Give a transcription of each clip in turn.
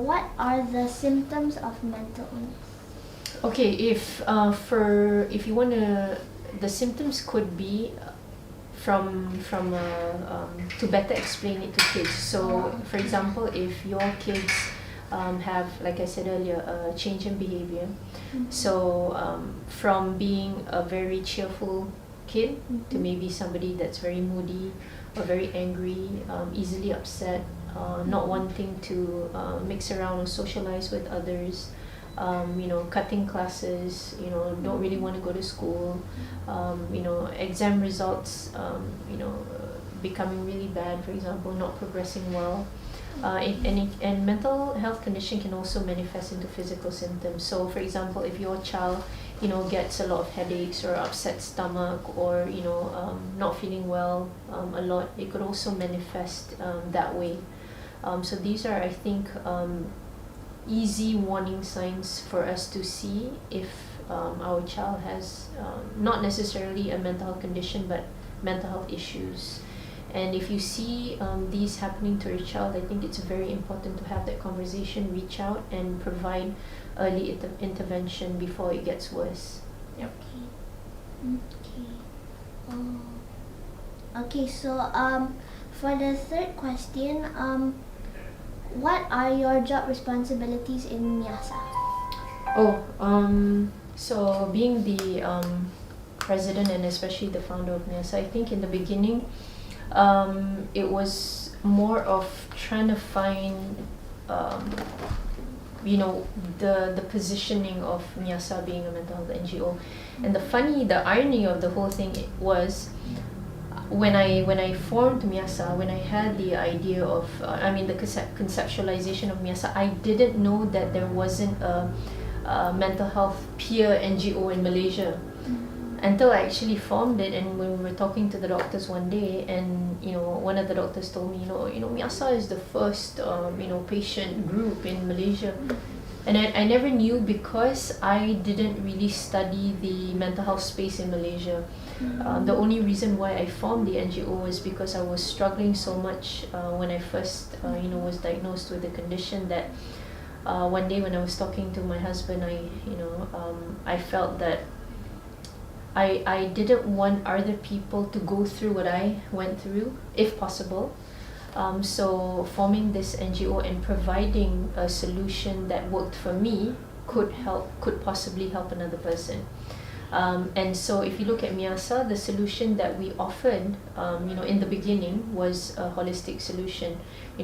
what are the symptoms of mental illness? Okay, if you want the symptoms could be to better explain it to kids. So, for example, if your kids have, like I said earlier, a change in behavior. So from being a very cheerful kid to maybe somebody that's very moody or very angry, easily upset, not wanting to mix around or socialize with others, cutting classes, don't really want to go to school, exam results, becoming really bad, for example, not progressing well. And mental health condition can also manifest into physical symptoms. So, for example, if your child, gets a lot of headaches or upset stomach or not feeling well a lot, it could also manifest that way. So these are, I think, easy warning signs for us to see if our child has not necessarily a mental health condition but mental health issues. And if you see these happening to your child, I think it's very important to have that conversation, reach out and provide early intervention before it gets worse. Yep. Okay, so for the third question, what are your job responsibilities in MIASA? So being the president and especially the founder of MIASA, I think in the beginning it was more of trying to find the positioning of MIASA being a mental health NGO. And the irony of the whole thing was when I formed MIASA, when I had the idea of the conceptualization of MIASA, I didn't know that there wasn't a mental health peer NGO in Malaysia until I actually formed it. And when we were talking to the doctors one day, and one of the doctors told me, MIASA is the first patient group in Malaysia. And I never knew because I didn't really study the mental health space in Malaysia. The only reason why I formed the NGO is because I was struggling so much when I first was diagnosed with the condition that one day when I was talking to my husband, I felt that I didn't want other people to go through what I went through, if possible. So forming this NGO and providing a solution that worked for me could possibly help another person. And so if you look at MIASA, the solution that we offered in the beginning was a holistic solution,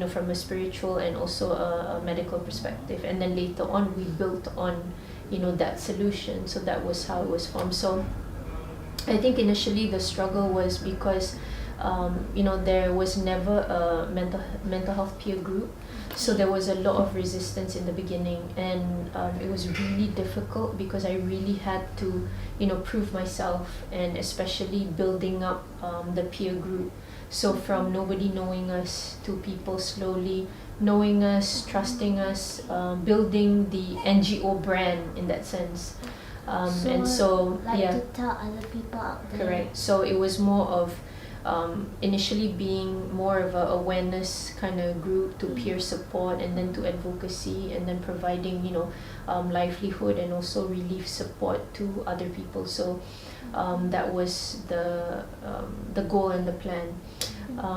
from a spiritual and also a medical perspective. And then later on we built on that solution. So that was how it was formed. So I think initially the struggle was because there was never a mental health peer group, so there was a lot of resistance in the beginning, and it was really difficult because I really had to prove myself, and especially building up the peer group. So from nobody knowing us to people slowly knowing us, trusting us, building the NGO brand in that sense. To tell other people out there. Correct. So it was more of initially being more of a awareness kind of group to peer support, and then to advocacy, and then providing livelihood and also relief support to other people. So that was the goal and the plan.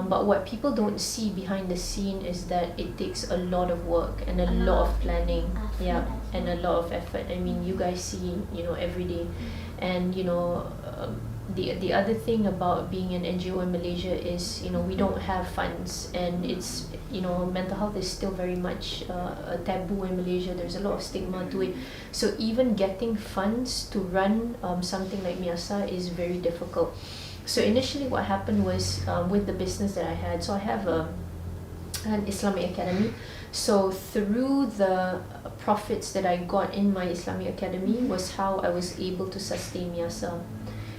But what people don't see behind the scene is that it takes a lot of work and a lot of planning, and a lot of effort. I mean, you guys see every day, and the other thing about being an NGO in Malaysia is we don't have funds, and it's mental health is still very much a taboo in Malaysia. There's a lot of stigma to it. So even getting funds to run something like MIASA is very difficult. So initially what happened was with the business that I had, so I have an Islamic academy. So through the profits that I got in my Islamic academy was how I was able to sustain MIASA.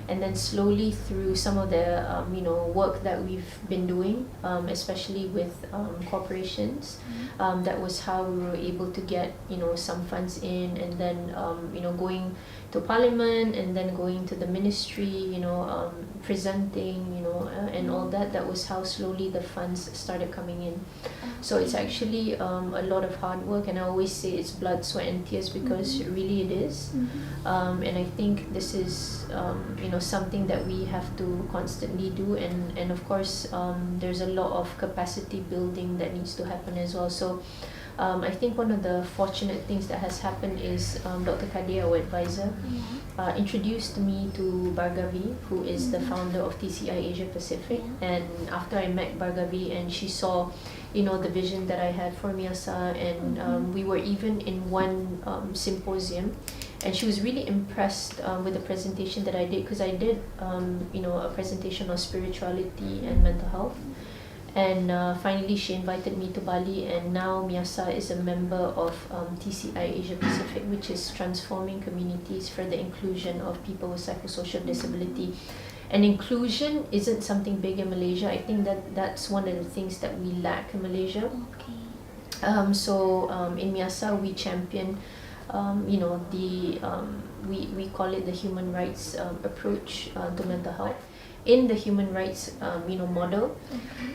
And then slowly through some of the work that we've been doing, especially with corporations, that was how we were able to get some funds in, and then going to Parliament and then going to the ministry, presenting, and all that. That was how slowly the funds started coming in. So it's actually a lot of hard work, and I always say it's blood, sweat and tears, because really it is. And I think this is something that we have to constantly do, and of course there's a lot of capacity building that needs to happen as well. So I think one of the fortunate things that has happened is Dr. Kadir, our advisor, introduced me to Bhargavi, who is the founder of TCI Asia Pacific. And after I met Bhargavi and she saw the vision that I had for Miyasa, and we were even in one symposium, and she was really impressed with the presentation that I did, because I did a presentation on spirituality and mental health. And finally she invited me to Bali, and now Miyasa is a member of TCI Asia Pacific, which is transforming communities for the inclusion of people with psychosocial disability. And inclusion isn't something big in Malaysia. I think that's one of the things that we lack in Malaysia. So in Miyasa we champion we call it the human rights approach to mental health. In the human rights model,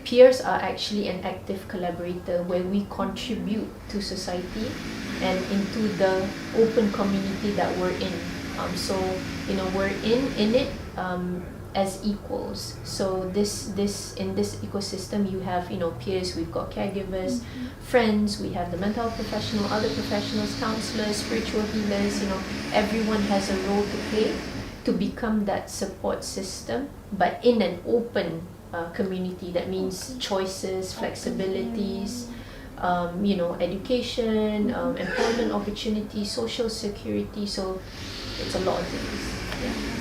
peers are actually an active collaborator where we contribute to society and into the open community that we're in. So we're in it as equals. So this in this ecosystem you have peers, we've got caregivers, friends, we have the mental health professional, other professionals, counselors, spiritual healers. Everyone has a role to play to become that support system, but in an open community. That means choices, flexibilities, education, employment opportunities, social security. So it's a lot of things. Yeah.